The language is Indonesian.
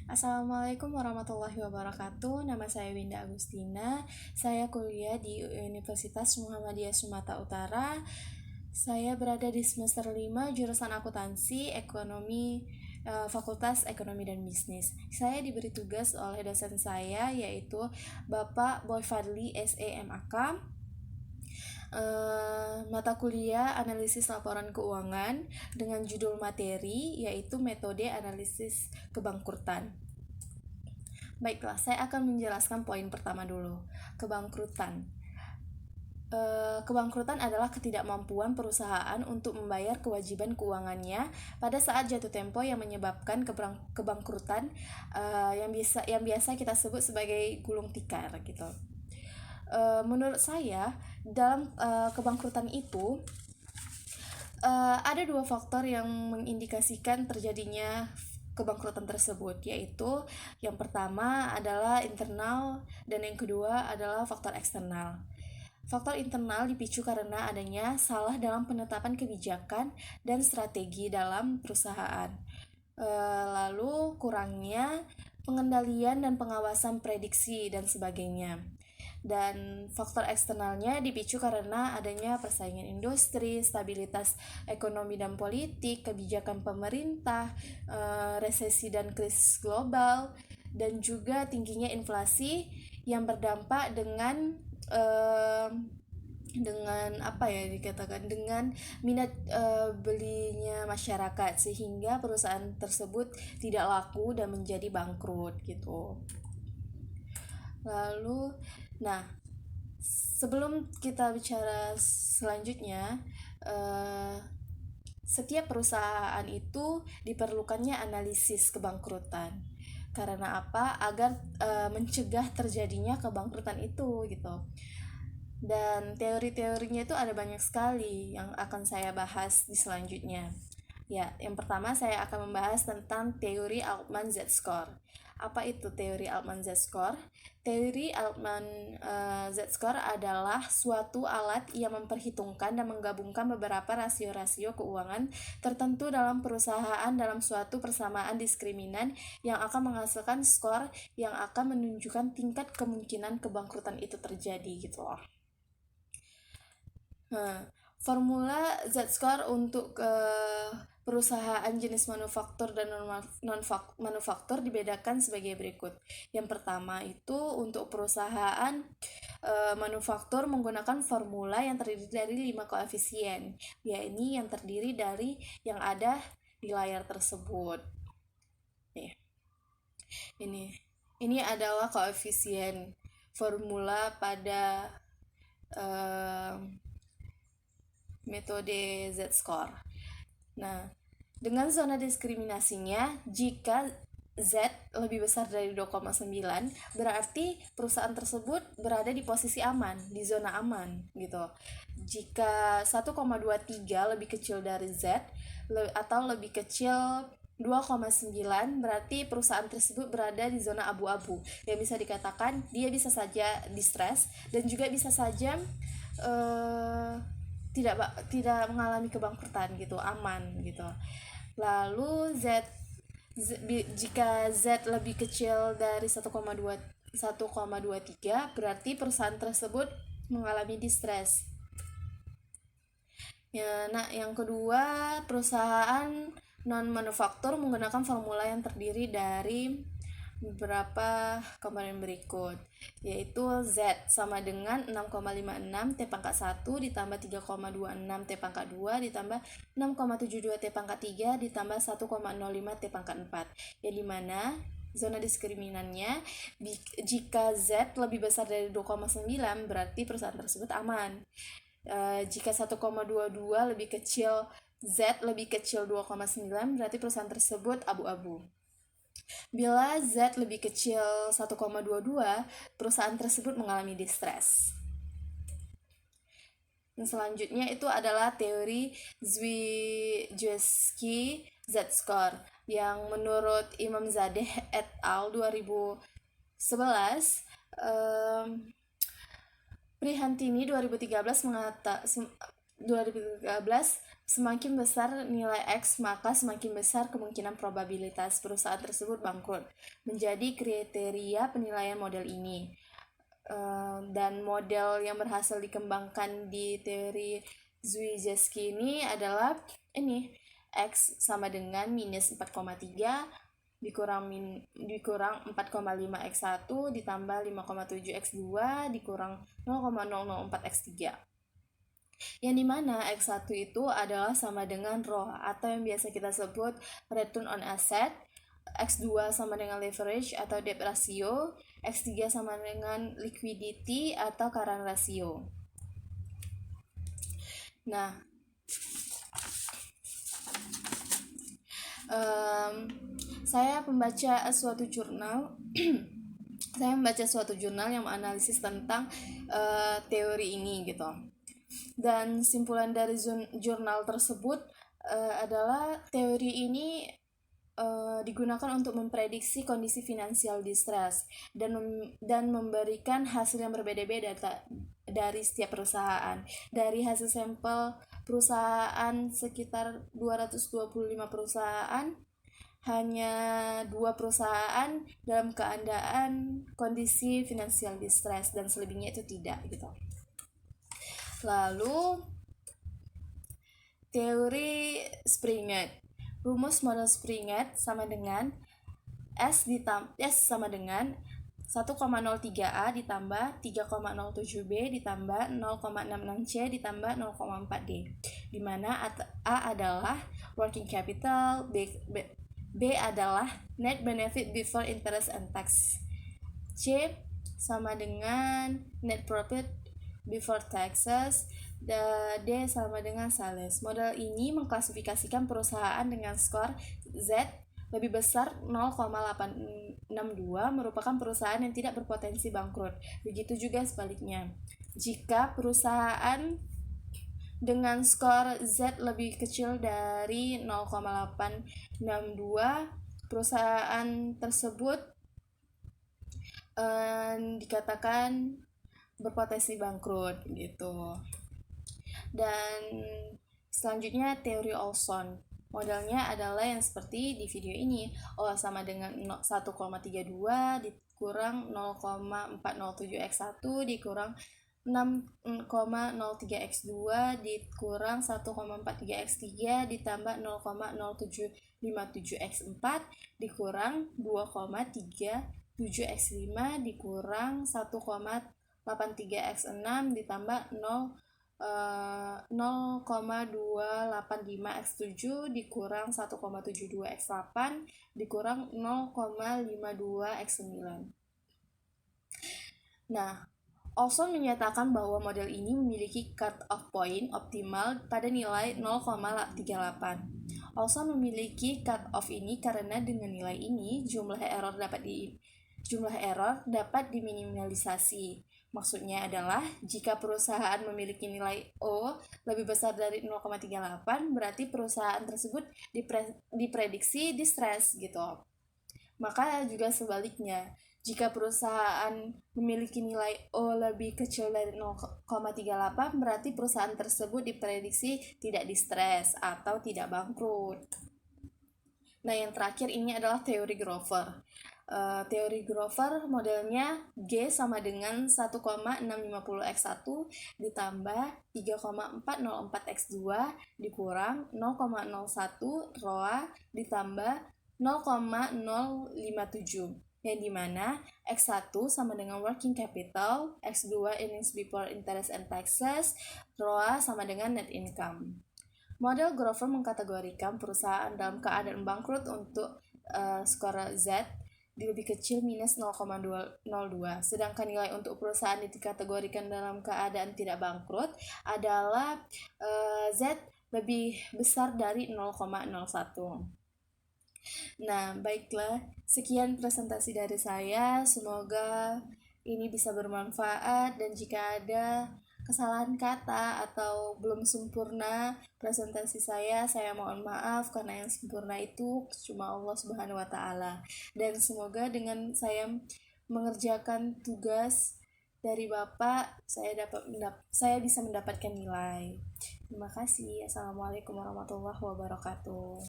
Assalamualaikum warahmatullahi wabarakatuh. Nama saya Winda Agustina. Saya kuliah di Universitas Muhammadiyah Sumatera Utara. Saya berada di semester 5 jurusan akuntansi, ekonomi, Fakultas Ekonomi dan Bisnis. Saya diberi tugas oleh dosen saya yaitu Bapak Boy Fadli SEMAK. Mata kuliah analisis laporan keuangan dengan judul materi yaitu metode analisis kebangkrutan. Baiklah, saya akan menjelaskan poin pertama dulu. Kebangkrutan. Kebangkrutan adalah ketidakmampuan perusahaan untuk membayar kewajiban keuangannya pada saat jatuh tempo yang menyebabkan kebangkrutan, yang biasa kita sebut sebagai gulung tikar gitu. Menurut saya dalam kebangkrutan itu ada dua faktor yang mengindikasikan terjadinya kebangkrutan tersebut, yaitu yang pertama adalah internal dan yang kedua adalah faktor eksternal. Faktor internal dipicu karena adanya salah dalam penetapan kebijakan dan strategi dalam perusahaan. Lalu kurangnya pengendalian dan pengawasan prediksi dan sebagainya. Dan faktor eksternalnya dipicu karena adanya persaingan industri, stabilitas ekonomi dan politik, kebijakan pemerintah, resesi dan krisis global, dan juga tingginya inflasi yang berdampak dengan apa ya dikatakan dengan minat belinya masyarakat, sehingga perusahaan tersebut tidak laku dan menjadi bangkrut gitu. Lalu, nah, sebelum kita bicara selanjutnya, setiap perusahaan itu diperlukannya analisis kebangkrutan. Karena apa? Agar mencegah terjadinya kebangkrutan itu gitu. Dan teori-teorinya itu ada banyak sekali yang akan saya bahas di selanjutnya. Ya, yang pertama saya akan membahas tentang teori Altman Z-score. Apa itu teori Altman Z-score? Teori Altman Z-score adalah suatu alat yang memperhitungkan dan menggabungkan beberapa rasio-rasio keuangan tertentu dalam perusahaan dalam suatu persamaan diskriminan yang akan menghasilkan skor yang akan menunjukkan tingkat kemungkinan kebangkrutan itu terjadi gitu loh. Nah, formula Z-score untuk perusahaan jenis manufaktur dan non-manufaktur dibedakan sebagai berikut. Yang pertama itu untuk perusahaan manufaktur menggunakan formula yang terdiri dari 5 koefisien, yaitu yang terdiri dari yang ada di layar tersebut. Nih, ini ini adalah koefisien formula pada metode Z-score. Nah, dengan zona diskriminasinya, jika Z lebih besar dari 2,9, berarti perusahaan tersebut berada di posisi aman, di zona aman gitu. Jika 1,23 lebih kecil dari Z atau lebih kecil 2,9, berarti perusahaan tersebut berada di zona abu-abu, yang bisa dikatakan dia bisa saja distress dan juga bisa saja tidak mengalami kebangkrutan gitu, aman gitu. Lalu jika Z lebih kecil dari 1,23, berarti perusahaan tersebut mengalami distress. Ya, nah yang kedua, perusahaan non manufaktur menggunakan formula yang terdiri dari beberapa komponen berikut, yaitu Z sama dengan 6,56 T pangkat 1 ditambah 3,26 T pangkat 2 ditambah 6,72 T pangkat 3 ditambah 1,05 T pangkat 4, yang dimana zona diskriminannya jika Z lebih besar dari 2,9 berarti perusahaan tersebut aman. Jika 1,22 lebih kecil Z lebih kecil 2,9 berarti perusahaan tersebut abu-abu. Bila Z lebih kecil 1,22, perusahaan tersebut mengalami distress. Dan selanjutnya itu adalah teori Zwijewski Z-score yang menurut Imam Zadeh et al. 2011, Prihantini 2013 Semakin besar nilai X, maka semakin besar kemungkinan probabilitas perusahaan tersebut bangkrut. Menjadi kriteria penilaian model ini. Dan model yang berhasil dikembangkan di teori Zwijewski ini adalah ini, X sama dengan minus 4,3 dikurang 4,5 X1 ditambah 5,7 X2 dikurang 0,004 X3, yang dimana X1 itu adalah sama dengan ROA atau yang biasa kita sebut return on asset, X2 sama dengan leverage atau debt ratio, X3 sama dengan liquidity atau current ratio. Nah, saya membaca suatu jurnal yang menganalisis tentang teori ini gitu. Dan simpulan dari jurnal tersebut adalah teori ini digunakan untuk memprediksi kondisi finansial distress dan memberikan hasil yang berbeda-beda dari setiap perusahaan. Dari hasil sampel perusahaan sekitar 225 perusahaan, hanya 2 perusahaan dalam keadaan kondisi finansial distress dan selebihnya itu tidak gitu. Lalu teori Springer. Rumus model Springer sama dengan S sama dengan 1,03A ditambah 3,07B ditambah 0,66C ditambah 0,4D, di mana A adalah working capital, B adalah net benefit before interest and tax, C sama dengan net profit before taxes, D sama dengan sales. Model ini mengklasifikasikan perusahaan dengan skor Z lebih besar 0,862 merupakan perusahaan yang tidak berpotensi bangkrut. Begitu juga sebaliknya. Jika perusahaan dengan skor Z lebih kecil dari 0,862, perusahaan tersebut dikatakan berpotensi bangkrut gitu. Dan selanjutnya teori Olson. Modelnya adalah yang seperti di video ini. O sama dengan 1,32 dikurang 0,407 X1 dikurang 6,03 X2 dikurang 1,43 X3 ditambah 0,0757 X4 dikurang 2,37 X5 dikurang 1,83 X6 ditambah 0,285 X7 dikurang 1,72 X8 dikurang 0,52 X9. Nah, Olson menyatakan bahwa model ini memiliki cut-off point optimal pada nilai 0,38. Olson memiliki cut-off ini karena dengan nilai ini jumlah error dapat diminimalisasi. Maksudnya adalah jika perusahaan memiliki nilai O lebih besar dari 0,38, berarti perusahaan tersebut diprediksi distress gitu. Maka juga sebaliknya, jika perusahaan memiliki nilai O lebih kecil dari 0,38, berarti perusahaan tersebut diprediksi tidak distress atau tidak bangkrut. Nah, yang terakhir ini adalah teori Grover. Teori Grover modelnya G sama dengan 1,650 X1 ditambah 3,404 X2 dikurang 0,01 ROA ditambah 0,057, yang dimana X1 sama dengan working capital, X2 earnings before interest and taxes, ROA sama dengan net income. Model Grover mengkategorikan perusahaan dalam keadaan bangkrut untuk skor Z lebih kecil minus 0,02, sedangkan nilai untuk perusahaan yang dikategorikan dalam keadaan tidak bangkrut adalah Z lebih besar dari 0,01. Nah, baiklah, sekian presentasi dari saya. Semoga ini bisa bermanfaat, dan jika ada kesalahan kata atau belum sempurna presentasi saya mohon maaf, karena yang sempurna itu cuma Allah Subhanahu wa taala. Dan semoga dengan saya mengerjakan tugas dari Bapak saya bisa mendapatkan nilai. Terima kasih. Assalamualaikum warahmatullahi wabarakatuh.